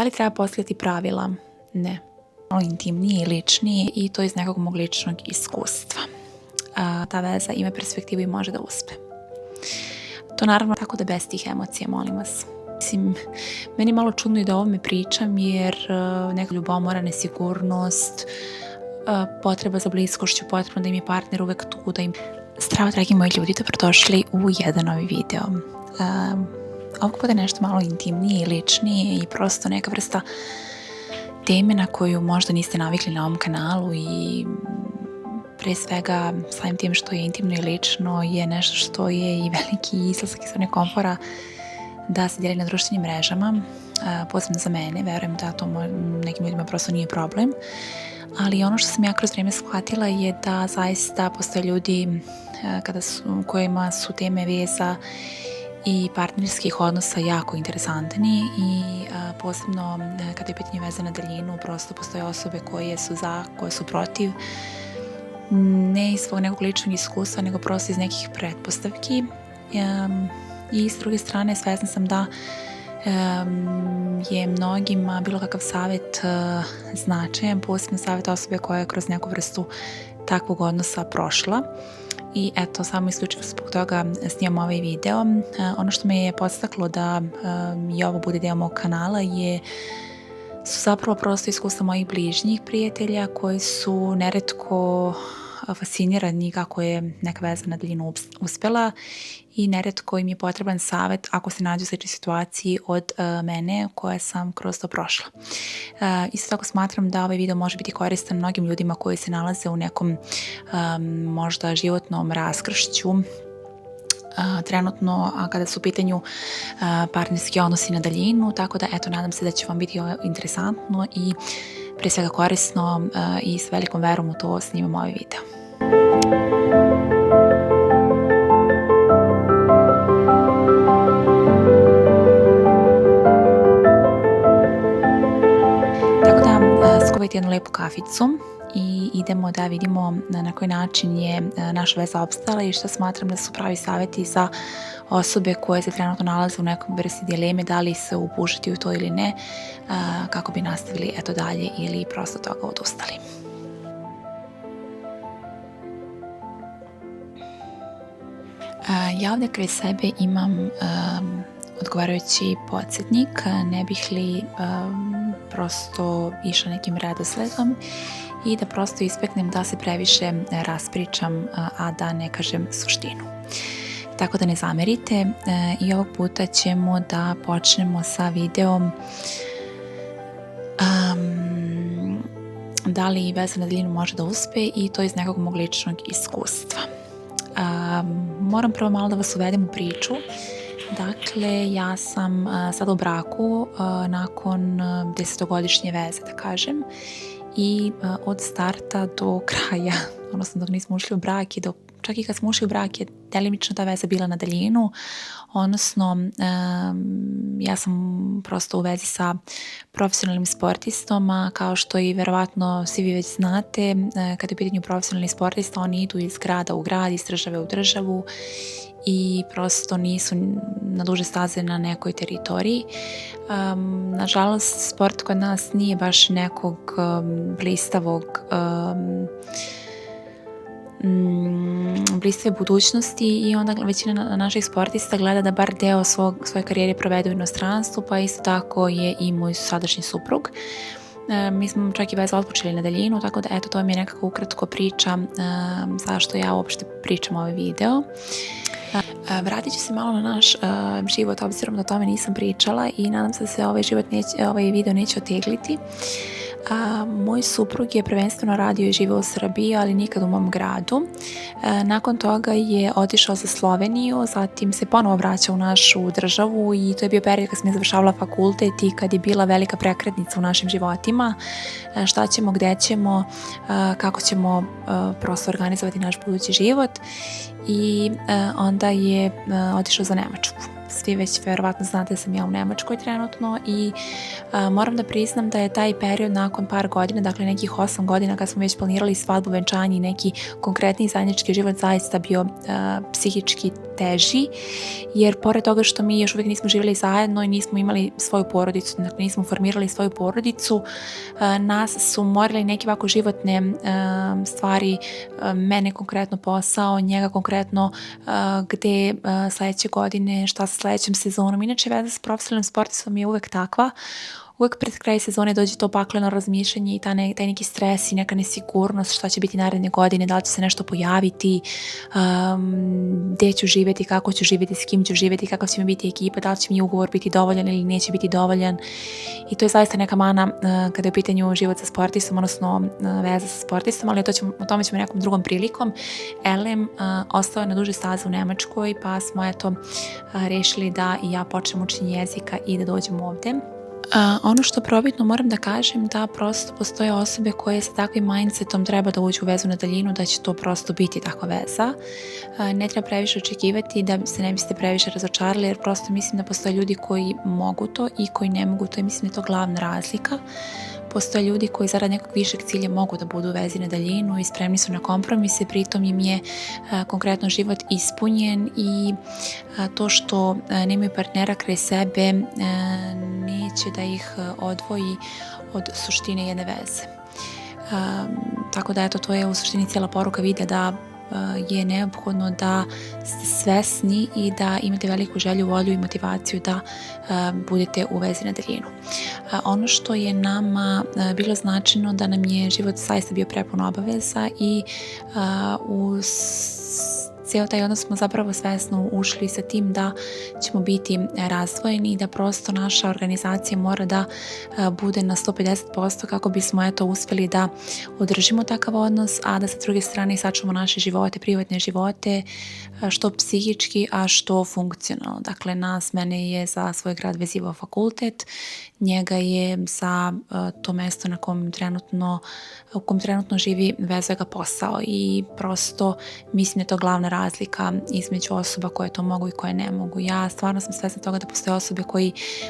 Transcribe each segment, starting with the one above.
Da li treba postavljati pravila? Ne. Malo intimnije i ličnije i to iz nekog mog ličnog iskustva. Ta veza ima perspektivu i može da uspe. To naravno tako da bez tih emocija, molim vas. Mislim, meni je malo čudno i da o ovome pričam jer neka ljubomora, nesigurnost, potreba za bliskošću, potrebno da im je partner uvek tu, da im... Zdravo, dragi moji ljudi, dobrodošli u jedan novi video. Ovog puta je nešto malo intimnije i ličnije i prosto neka vrsta teme na koju možda niste navikli na ovom kanalu i pre svega samim tim što je intimno i lično je nešto što je i veliki izlazak iz zone komfora da se dijeli na društvenim mrežama, posebno za mene, verujem da to nekim ljudima prosto nije problem, ali ono što sam ja kroz vrijeme shvatila je da zaista postoje ljudi kojima su teme veza i partnerskih odnosa jako interesantni i posebno kada je pitanje veze na daljinu, prosto postoje osobe koje su za, koje su protiv, ne iz svog nekog ličnog iskustva, nego prosto iz nekih pretpostavki. I s druge strane svesna sam da je mnogima bilo kakav savjet značajan, posebno savjet osobe koja je kroz neku vrstu takvog odnosa prošla. I eto, samo isključivo zbog toga snimam ovaj video. Ono što me je podstaklo da i ovo bude deo mog kanala su zapravo prosto iskustva mojih bližnjih prijatelja koji su neretko fascinirani kako je neka veza na daljinu uspela i neretko im je potreban savjet ako se nađu u sličnoj situaciji od mene koja sam kroz to prošla. Isto tako smatram da ovaj video može biti koristan mnogim ljudima koji se nalaze u nekom možda životnom raskršću trenutno, a kada su u pitanju partnerski odnosi na daljinu, tako da eto, nadam se da će vam biti interesantno i prije svega korisno i s velikom verom u to snimam ovaj video. Tako da skuvajte jednu lepu kaficu i idemo da vidimo na koji način je naša veza opstala i što smatram da su pravi savjeti za osobe koje se trenutno nalaze u nekom vrsti dileme da li se upuštati u to ili ne, kako bi nastavili eto dalje ili prosto toga odustali. Ja ovdje kraj sebe imam odgovarajući podsjetnik, ne bih li prosto išla nekim redosledom i da prosto ispeknem da se previše raspričam, a da ne kažem suštinu. Tako da ne zamerite i ovog puta ćemo da počnemo sa videom da li veza na daljinu može da uspe i to iz nekog mog ličnog iskustva. Moram prvo malo da vas uvedem u priču. Dakle, ja sam sada u braku nakon 10-godišnje veze, da kažem, i od starta do kraja, odnosno dok nismo ušli u brak i čak i kad smo ušli u brak je delimično ta veza bila na daljinu, odnosno ja sam prosto u vezi sa profesionalnim sportistom, a kao što i verovatno svi vi već znate, kada je u pitanju profesionalnih sportista, oni idu iz grada u grad, iz države u državu i prosto nisu na duže staze na nekoj teritoriji. Nažalost, sport kod nas nije baš nekog blistave budućnosti i onda većina naših sportista gleda da bar deo svoje karijere provede u inostranstvu, pa isto tako je i moj sadašnji suprug. Mi smo čak i vez otpočeli na daljinu, tako da eto, to mi je nekako ukratko priča zašto ja uopšte pričam ovaj video. Vratit ću se malo na naš život, obzirom da o tome nisam pričala i nadam se da se ovaj video neće otegliti. Moj suprug je prvenstveno radio i živeo u Srbiji, ali nikad u mom gradu. Nakon toga je otišao za Sloveniju, zatim se ponovo vraćao u našu državu i to je bio period kad sam je završavala fakultet i kad je bila velika prekretnica u našim životima. Šta ćemo, gde ćemo, kako ćemo prosto organizovati naš budući život i onda je otišao za Nemačku. svi već verovatno znate da sam ja u Nemačkoj trenutno i moram da priznam da je taj period nakon par godina, dakle nekih 8 godina kad smo već planirali svadbu, venčanje i neki konkretni zajednički život zaista bio psihički teži, jer pored toga što mi još uvijek nismo živjeli zajedno i nismo imali svoju porodicu, dakle nismo formirali svoju porodicu, nas su morali neke ovako životne stvari, mene konkretno posao, njega konkretno gde sledeće godine, šta sa sledećom sezonom. Inače, veza sa profesionalnim sportistom je uvek takva. Uvek pred kraj sezone dođe to pakleno razmišljanje i taj neki stres i neka nesigurnost šta će biti naredne godine, da li će se nešto pojaviti, gde ću živjeti, kako ću živjeti, s kim ću živjeti, kakav će mi biti ekipa, da li će mi ugovor biti dovoljan ili neće biti dovoljan. I to je zaista neka mana kada je u pitanju život sa sportistom, odnosno veza sa sportistom, ali o tome ćemo nekom drugom prilikom. Elem ostao je na duže staze u Nemačkoj, pa smo rešili da i ja počnem učenje jezika i da dođem ovde. Ono što probitno moram da kažem da prosto postoje osobe koje sa takvim mindsetom treba da uđu u vezu na daljinu, da će to prosto biti takva veza. Ne treba previše očekivati da se ne biste previše razočarali, jer prosto mislim da postoje ljudi koji mogu to i koji ne mogu to i mislim da je to glavna razlika. Postoje ljudi koji zarad nekog višeg cilja mogu da budu u vezi na daljinu i spremni su na kompromise, pritom im je konkretno život ispunjen i to što nemaju partnera kraj sebe neće da ih odvoji od suštine jedne veze. Tako da to je u suštini cijela poruka videa da je neophodno da ste svesni i da imate veliku želju, volju i motivaciju da budete u vezi na daljinu. Ono što je nama bilo značajno da nam je život zaista bio prepun obaveza i uz cijel taj odnos smo zapravo svesno ušli sa tim da ćemo biti razdvojeni i da prosto naša organizacija mora da bude na 150% kako bismo uspjeli da održimo takav odnos, a da sa druge strane sačuvamo naše živote, privatne živote, što psihički, a što funkcionalno. Dakle, mene je za svoj grad vezivao fakultet, njega je za to mesto u kom trenutno živi vezao ga posao i prosto mislim da je to glavna razlika između osoba koje to mogu i koje ne mogu. Ja stvarno sam svesna toga da postoje osobe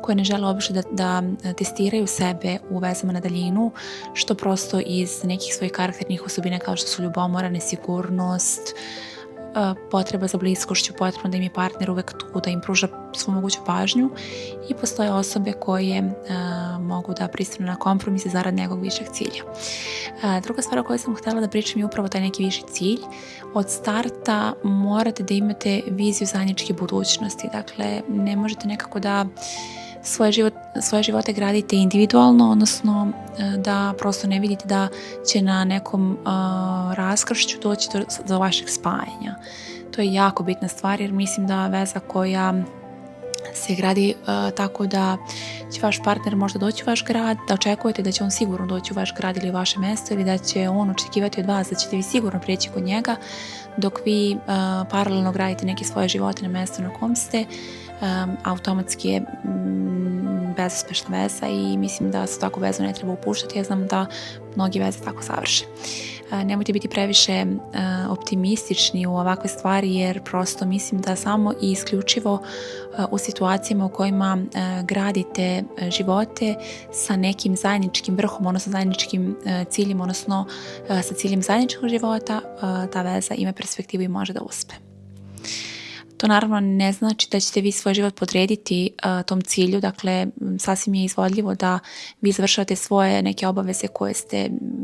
koje ne žele uopšte da testiraju sebe u vezama na daljinu, što prosto iz nekih svojih karakternih osobina kao što su ljubomora, nesigurnost, potreba za bliskošću, potrebno da im je partner uvek tu, da im pruža svu moguću pažnju, i postoje osobe koje mogu da pristanu na kompromise zarad nekog višeg cilja. Druga stvar o kojoj sam htjela da pričam je upravo taj neki viši cilj. Od starta morate da imate viziju zajedničke budućnosti. Dakle, ne možete nekako da svoje živote gradite individualno, odnosno da prosto ne vidite da će na nekom raskršću doći do vašeg spajanja. To je jako bitna stvar, jer mislim da veza koja se gradi tako da će vaš partner možda doći u vaš grad, da očekujete da će on sigurno doći u vaš grad ili vaše mjesto, ili da će on očekivati od vas da ćete vi sigurno prijeći kod njega, dok vi paralelno gradite neke svoje živote na mjestu na kom ste, automatski je bezuspešna veza i mislim da se takvu vezu ne treba upuštati. Ja znam da mnogi veze tako završe. Nemojte biti previše optimistični u ovakve stvari, jer prosto mislim da samo i isključivo u situacijama u kojima gradite živote sa nekim zajedničkim vrhom, odnosno zajedničkim ciljem, odnosno sa ciljem zajedničkog života, ta veza ima perspektivu i može da uspe. To naravno ne znači da ćete vi svoj život podrediti tom cilju, dakle sasvim je izvodljivo da vi završavate svoje neke obaveze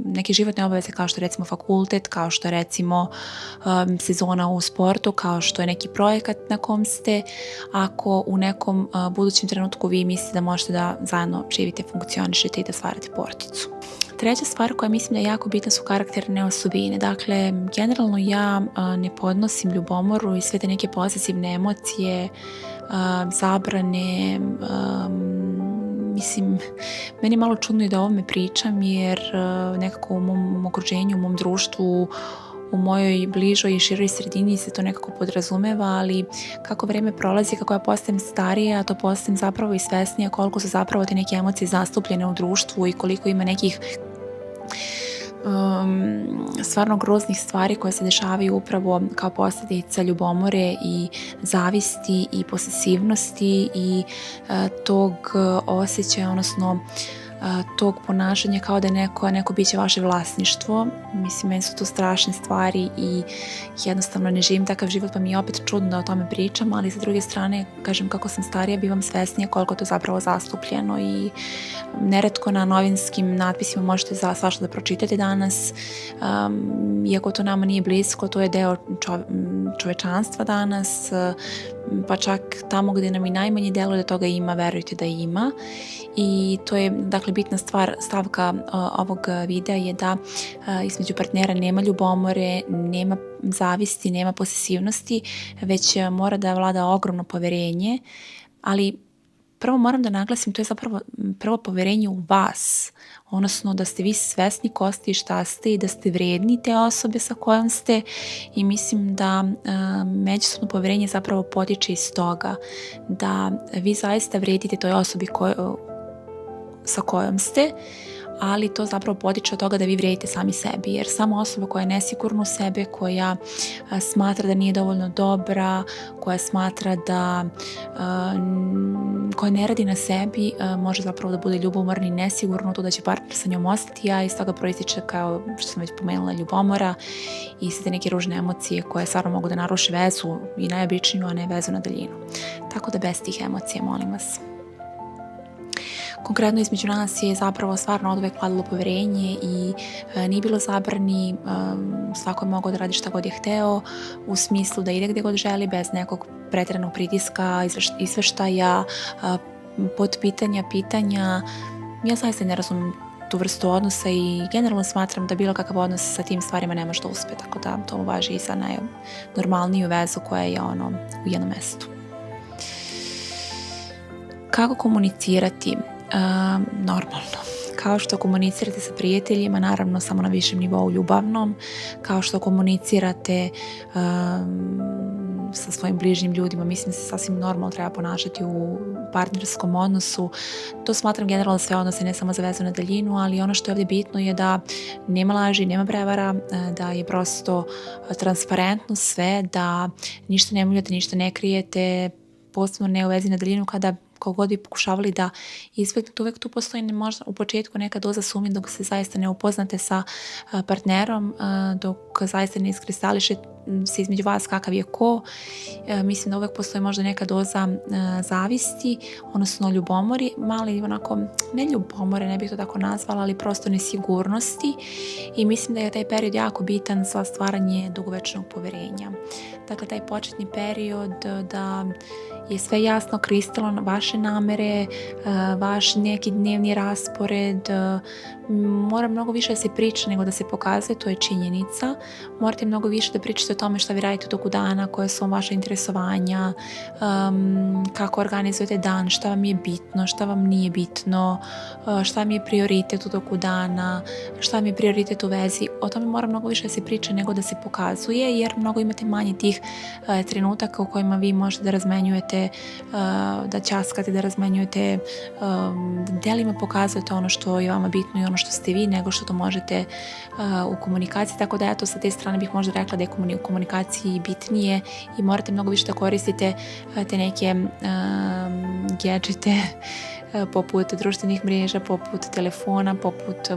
neke životne obaveze kao što je recimo fakultet, kao što je recimo sezona u sportu, kao što je neki projekat na kom ste, ako u nekom budućem trenutku vi mislite da možete da zajedno živite, funkcionišete i da stvarate porodicu. Treća stvar koja mislim da je jako bitna su karakterne osobine. Dakle, generalno ja ne podnosim ljubomoru i sve te neke posesivne emocije, zabrane. Mislim, meni je malo čudno i da o ovome pričam, jer nekako u mom okruženju, u mom društvu, u mojoj bližoj i široj sredini se to nekako podrazumeva, ali kako vrijeme prolazi, kako ja postajem starija, to postajem zapravo i svesnija koliko su zapravo te neke emocije zastupljene u društvu i koliko ima nekih stvarno groznih stvari koje se dešavaju upravo kao posljedica ljubomore i zavisti i posesivnosti i tog osjećaja, odnosno tog ponašanja kao da je neko biće vaše vlasništvo. Mislim, meni su to strašne stvari i jednostavno ne živim takav život, pa mi je opet čudno da o tome pričam, ali sa druge strane, kažem, kako sam starija, bivam svesnija koliko to zapravo zastupljeno i neretko na novinskim natpisima možete svašta da pročitate danas, iako to nama nije blisko, to je deo čovečanstva danas, pa čak tamo gdje nam i najmanje deluje da toga ima, verujte da ima. I to je, dakle, bitna stavka ovog videa je da između partnera nema ljubomore, nema zavisti, nema posesivnosti, već mora da vlada ogromno poverenje, ali prvo moram da naglasim, to je zapravo prvo poverenje u vas, odnosno da ste vi svesni ko ste i šta ste i da ste vredni te osobe sa kojom ste, i mislim da međusobno poverenje zapravo potiče iz toga da vi zaista vredite toj osobi sa kojom ste, ali to zapravo potiče od toga da vi vrijedite sami sebi, jer samo osoba koja je nesigurna u sebe, koja smatra da nije dovoljno dobra, koja smatra da koja ne radi na sebi, može zapravo da bude ljubomorna i nesigurna u to da će partner sa njom ostati, a iz toga proističe, kao što sam već pomenula, ljubomora i sve te neke ružne emocije koje stvarno mogu da naruše vezu, i najobičniju, a ne vezu na daljinu. Tako da bez tih emocija, molim vas. Konkretno između nas je zapravo stvarno oduvek vladalo poverenje i nije bilo zabrani, svako je mogao da radi šta god je hteo, u smislu da ide gdje god želi, bez nekog pretjeranog pritiska, izveštaja, potpitanja, pitanja. Ja zaista ne razumem tu vrstu odnosa i generalno smatram da bilo kakav odnos sa tim stvarima ne može da uspe, tako da to važi i za najnormalniju vezu koja je u jednom mestu. Kako komunicirati? Normalno. Kao što komunicirate sa prijateljima, naravno samo na višem nivou ljubavnom, kao što komunicirate sa svojim bližnjim ljudima, mislim da se sasvim normalno treba ponašati u partnerskom odnosu. To smatram generalno sve odnose, ne samo za vezu na daljinu, ali ono što je ovdje bitno je da nema laži, nema prevara, da je prosto transparentno sve, da ništa ne muljate, ništa ne krijete, posebno ne u vezi na daljinu, kada kogod bi pokušavali da izbjegnete, uvijek tu postoji možda u početku neka doza sumnje dok se zaista ne upoznate sa partnerom, dok zaista ne iskristališe se između vas kakav je ko. Mislim da uvijek postoji možda neka doza zavisti, odnosno ljubomori, mali onako, ne ljubomore, ne bih to tako nazvala, ali prosto nesigurnosti, i mislim da je taj period jako bitan za stvaranje dugovečnog poverenja. Dakle, taj početni period da je sve jasno, kristalno, vaše namere, vaš neki dnevni raspored, mora mnogo više da se priča nego da se pokazuje, to je činjenica. Morate mnogo više da pričate o tome šta vi radite u toku dana, koje su vam vaše interesovanja, kako organizujete dan, šta vam je bitno, šta vam nije bitno, šta vam je prioritet u toku dana, šta vam je prioritet u vezi. O tome mora mnogo više da se priča nego da se pokazuje, jer mnogo imate manje tih trenutaka u kojima vi možete da razmenjujete, da ćaskate, da razmenjujete, delima pokazujete ono što je vama bitno i ono što ste vi, nego što to možete u komunikaciji. Tako da eto, sa te strane bih možda rekla da je u komunikaciji bitnije i morate mnogo više da koristite te neke gadžete poput društvenih mreža, poput telefona, poput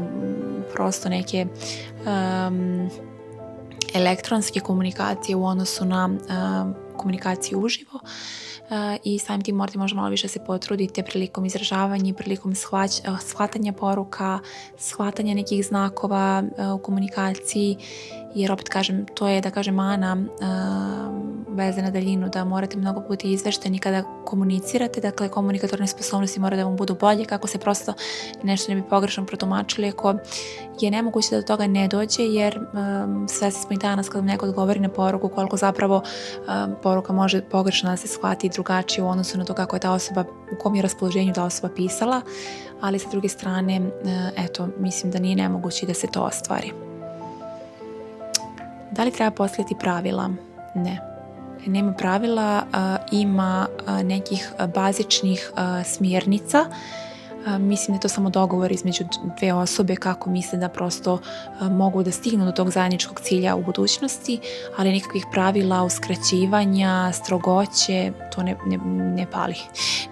prosto neke elektronske komunikacije u odnosu na komunikaciju uživo. I samim tim morate možda malo više se potrudite prilikom izražavanja, prilikom shvatanja poruka, shvatanja nekih znakova u komunikaciji, jer opet kažem, to je, da kažem, mana veze na daljinu, da morate mnogo biti izvešteni kada komunicirate. Dakle, komunikatorne sposobnosti mora da vam budu bolje, kako se prosto nešto ne bi pogrešno protumačili, ako je nemoguće da do toga ne dođe, jer svesni smo i danas kada neko odgovori na poruku, koliko zapravo poruka može pogrešno da se shvati drugačije u odnosu na to kako je ta osoba, u kom je raspoloženju ta osoba pisala, ali sa druge strane, eto, mislim da nije nemoguće da se to ostvari. Da li treba postavljati pravila? Ne. Nema pravila, ima nekih bazičnih smjernica Mislim da je to samo dogovor između dve osobe kako misle da prosto mogu da stignu do tog zajedničkog cilja u budućnosti, ali nikakvih pravila, uskraćivanja, strogoće, to ne pali.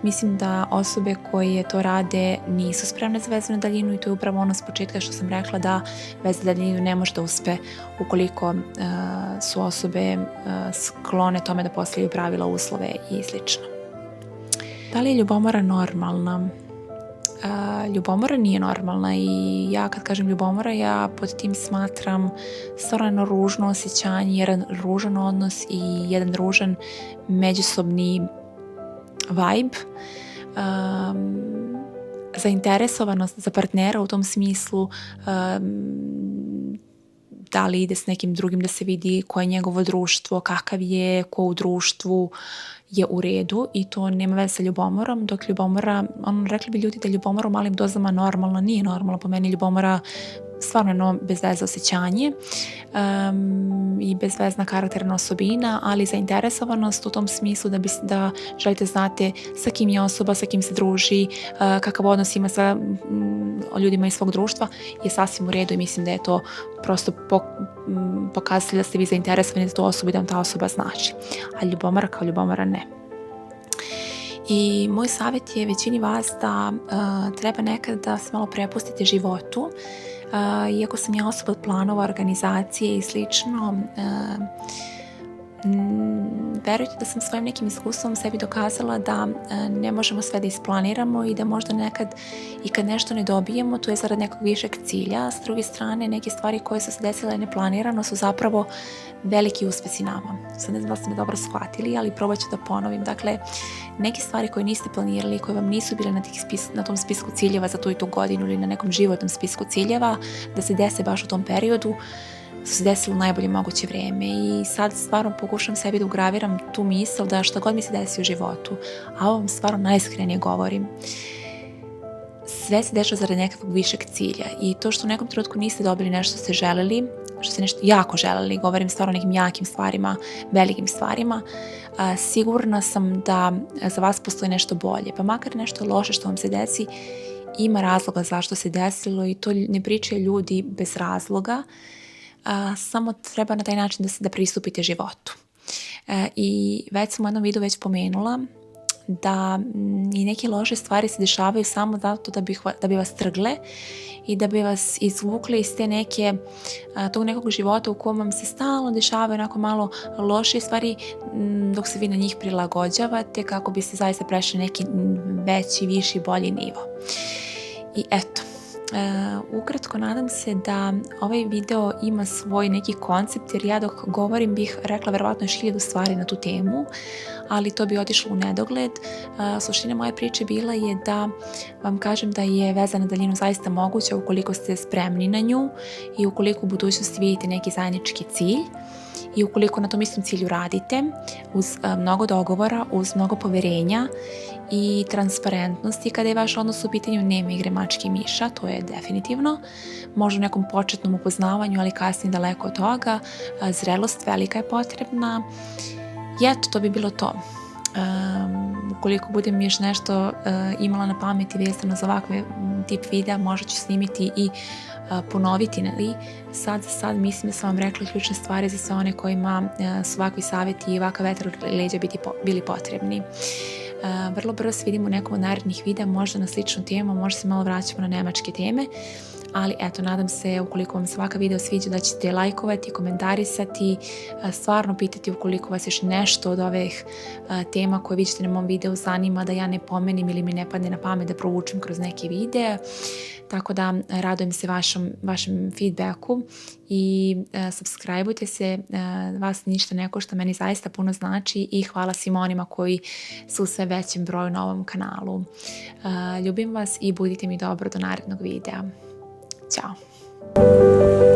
Mislim da osobe koje to rade nisu spremne za vezu na daljinu i to je upravo ono s početka što sam rekla da veza na daljinu ne može da uspe ukoliko su osobe sklone tome da postavljaju pravila, uslove i slično. Da li je ljubomora normalna? Ljubomora nije normalna i ja kad kažem ljubomora, ja pod tim smatram stvarno ružno osjećanje, jedan ružan odnos i jedan ružan međusobni vibe. Zainteresovanost za partnera u tom smislu, da li ide s nekim drugim da se vidi koje je njegovo društvo, kakav je, ko u društvu je u redu i to nema veze sa ljubomorom, dok ljubomora, rekli bi ljudi da ljubomora u malim dozama normalna, nije normalna, po meni ljubomora stvarno jedno bezvezno osjećanje i bezvezna karakterna osobina, ali zainteresovanost u tom smislu da želite znate sa kim je osoba, sa kim se druži, kakav odnos ima sa ljudima iz svog društva je sasvim u redu i mislim da je to prosto pokazatelj da ste vi zainteresovani za tu osobu i da vam ta osoba znači. A ljubomora kao ljubomora ne. I moj savjet je većini vas da treba nekad da se malo prepustite životu. Iako sam ja osoba od planova, organizacije i slično, verujte da sam svojim nekim iskustvom sebi dokazala da ne možemo sve da isplaniramo i da možda nekad i kad nešto ne dobijemo, to je zarad nekog višeg cilja. S druge strane, neke stvari koje su se desile neplanirano su zapravo veliki uspesi nama. Sad ne znam da ste me dobro shvatili, ali probat ću da ponovim. Dakle, neke stvari koje niste planirali, koje vam nisu bile na tom spisku ciljeva za tu i tu godinu ili na nekom životnom spisku ciljeva, da se dese baš u tom periodu, su se desilo u najbolje moguće vrijeme i sad stvarno pokušam sebi da ugraviram tu misl da šta god mi se desi u životu, a ovo vam stvarno najiskrenije govorim, sve se dešava zarad nekakvog višeg cilja i to što u nekom trenutku niste dobili nešto što ste želeli, što ste nešto jako želeli, govorim stvarno o nekim jakim stvarima, velikim stvarima, sigurna sam da za vas postoji nešto bolje, pa makar nešto loše što vam se desi, ima razloga zašto se desilo i to ne pričaju ljudi bez razloga, samo treba na taj način da pristupite životu. I već sam u jednom videu već pomenula da i neke loše stvari se dešavaju samo zato da bi vas trgle i da bi vas izvukli iz te tog nekog života u kojem vam se stalno dešavaju onako malo loše stvari dok se vi na njih prilagođavate kako biste zaista prešli neki veći, viši, bolji nivo. I eto, ukratko nadam se da ovaj video ima svoj neki koncept jer ja dok govorim bih rekla verovatno još 1000 stvari na tu temu, ali to bi otišlo u nedogled. Suština moje priče bila je da vam kažem da je veza na daljinu zaista moguća ukoliko ste spremni na nju i ukoliko u budućnosti vidite neki zajednički cilj i ukoliko na tom istom cilju radite uz mnogo dogovora, uz mnogo poverenja i transparentnosti. Kada je vaš odnos u pitanju, nema igre mačke i miša, to je definitivno. Možda u nekom početnom upoznavanju, ali kasnije daleko od toga. Zrelost velika je potrebna. I eto, to bi bilo to. Ukoliko budem još nešto imala na pameti vezano za ovakve tip videa, možda ću snimiti i ponoviti, sad mislim da sam vam rekla ključne stvari za sve one kojima su ovakvi savjeti i ovakav vetar u leđa bili potrebni. Vrlo brzo se vidimo u nekom od narednih videa, možda na sličnu temu, možda se malo vraćamo na nemačke teme, ali eto, nadam se ukoliko vam se ovakav video sviđa da ćete lajkovati, komentarisati, stvarno pitati ukoliko vas još nešto od ovih tema koje vidite na mom videu zanima da ja ne pomenim ili mi ne padne na pamet da provučem kroz neke videe. Tako da radujem se vašem feedbacku i subscribeujte se, vas ništa ne košta, meni zaista puno znači i hvala svima onima koji su u sve većem broju na ovom kanalu. Ljubim vas i budite mi dobro do narednog videa. Ćao!